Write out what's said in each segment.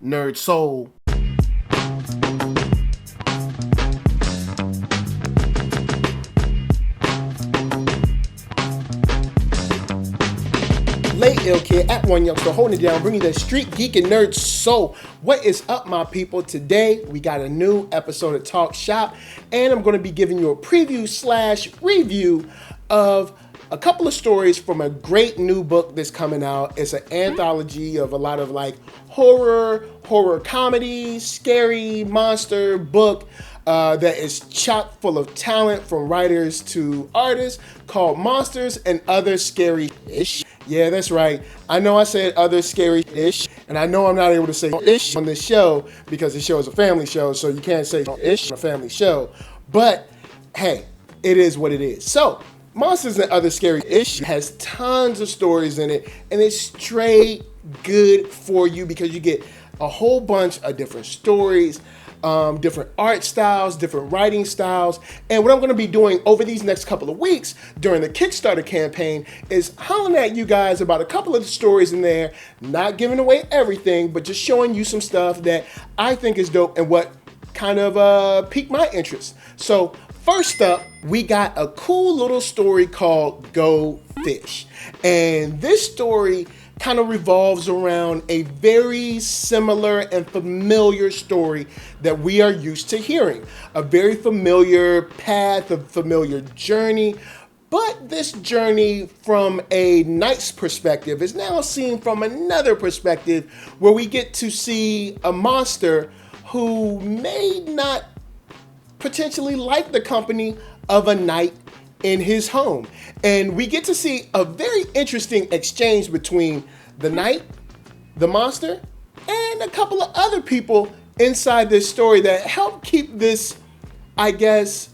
NERDSoul. Late Ill Kid at OneYoungsta holding it down, bringing the StreetGeek and NERDSoul. What is up, my people? Today we got a new episode of Talk Shop, and I'm going to be giving you a preview/review of a couple of stories from a great new book that's coming out. It's an anthology of a lot of like horror comedy, scary monster book that is chock full of talent from writers to artists, called Monsters and Other Scary-ish. Yeah, that's right. I know I said other scary-ish, and I know I'm not able to say ish on this show because the show is a family show, so you can't say ish on a family show. But hey, it is what it is. So, Monsters and Other Scary-ish has tons of stories in it, and it's straight good for you because you get a whole bunch of different stories, different art styles, different writing styles. And what I'm going to be doing over these next couple of weeks during the Kickstarter campaign is hollering at you guys about a couple of the stories in there, not giving away everything, but just showing you some stuff that I think is dope and what kind of piqued my interest. So first up, we got a cool little story called Go Fish. And this story kind of revolves around a very similar and familiar story that we are used to hearing. A very familiar path, a familiar journey. But this journey from a knight's perspective is now seen from another perspective where we get to see a monster who may not potentially like the company of a knight in his home. And we get to see a very interesting exchange between the knight, the monster, and a couple of other people inside this story that help keep this, I guess,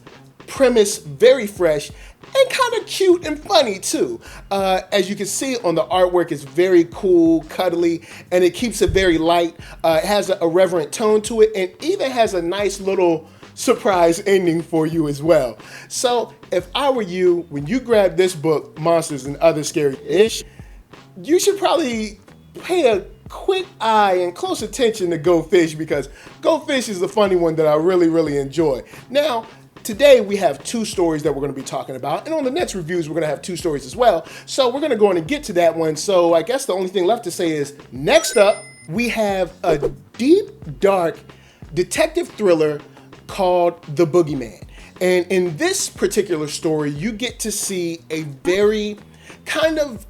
premise very fresh and kind of cute and funny too. As you can see on the artwork, it's very cool, cuddly, and it keeps it very light. It has a irreverent tone to it, and even has a nice little surprise ending for you as well. So if I were you, when you grab this book, Monsters and Other Scary-ish, you should probably pay a quick eye and close attention to Go Fish, because Go Fish is the funny one that I really enjoy. Now, today we have two stories that we're going to be talking about, and on the next reviews we're going to have two stories as well. So we're going to go on and get to that one. So I guess the only thing left to say is, next up we have a deep, dark detective thriller called The Boogeyman. And in this particular story, you get to see a very kind of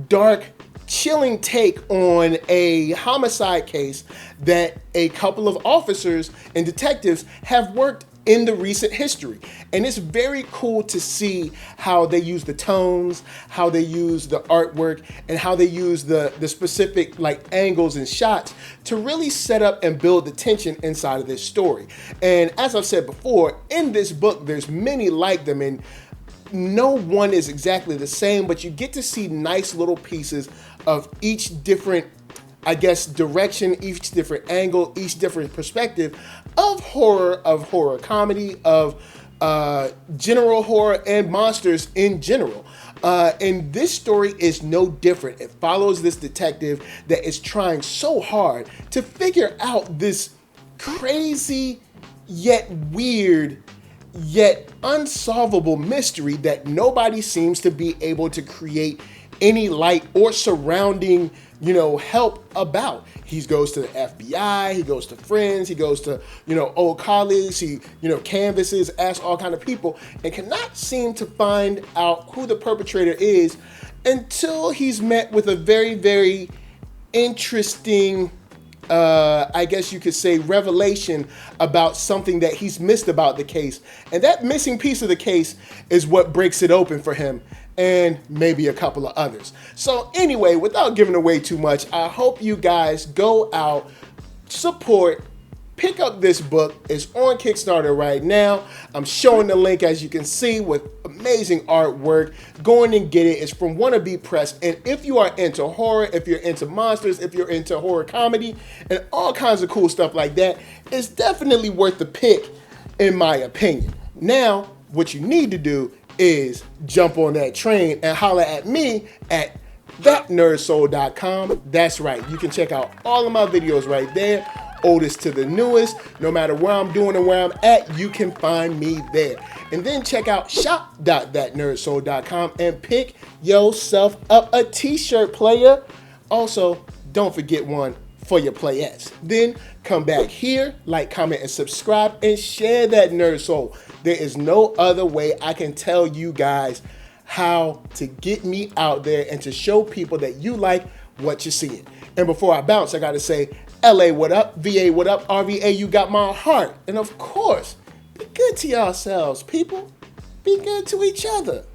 dark, chilling take on a homicide case that a couple of officers and detectives have worked in the recent history. And it's very cool to see how they use the tones, how they use the artwork, and how they use the specific like angles and shots to really set up and build the tension inside of this story. And as I've said before, in this book, there's many like them, and no one is exactly the same, but you get to see nice little pieces of each different, I guess, direction, each different angle, each different perspective of horror comedy, of general horror, and monsters in general. And this story is no different. It follows this detective that is trying so hard to figure out this crazy yet weird yet unsolvable mystery that nobody seems to be able to create any light or surrounding, help about. He goes to the FBI, he goes to friends, he goes to, old colleagues, he, canvasses, asks all kind of people, and cannot seem to find out who the perpetrator is until he's met with a very, very interesting, I guess you could say, revelation about something that he's missed about the case. And that missing piece of the case is what breaks it open for him, and maybe a couple of others. So anyway, without giving away too much, I hope you guys go out, support, pick up this book. It's on Kickstarter right now. I'm showing the link, as you can see, with amazing artwork. Go in and get it. It's from Wannabe Press. And if you are into horror, if you're into monsters, if you're into horror comedy, and all kinds of cool stuff like that, it's definitely worth the pick, in my opinion. Now, what you need to do is jump on that train and holler at me at ThatNERDSoul.com. That's right. You can check out all of my videos right there, oldest to the newest. No matter where I'm doing or where I'm at, you can find me there. And then check out shop.thatnerdsoul.com and pick yourself up a t-shirt, player. Also, don't forget one for your playettes. Then come back here, like, comment, and subscribe, and share that Nerd Soul. There is no other way I can tell you guys how to get me out there and to show people that you like what you're seeing. And before I bounce, I gotta say, LA, what up? VA, what up? RVA, you got my heart. And of course, be good to yourselves, people. Be good to each other.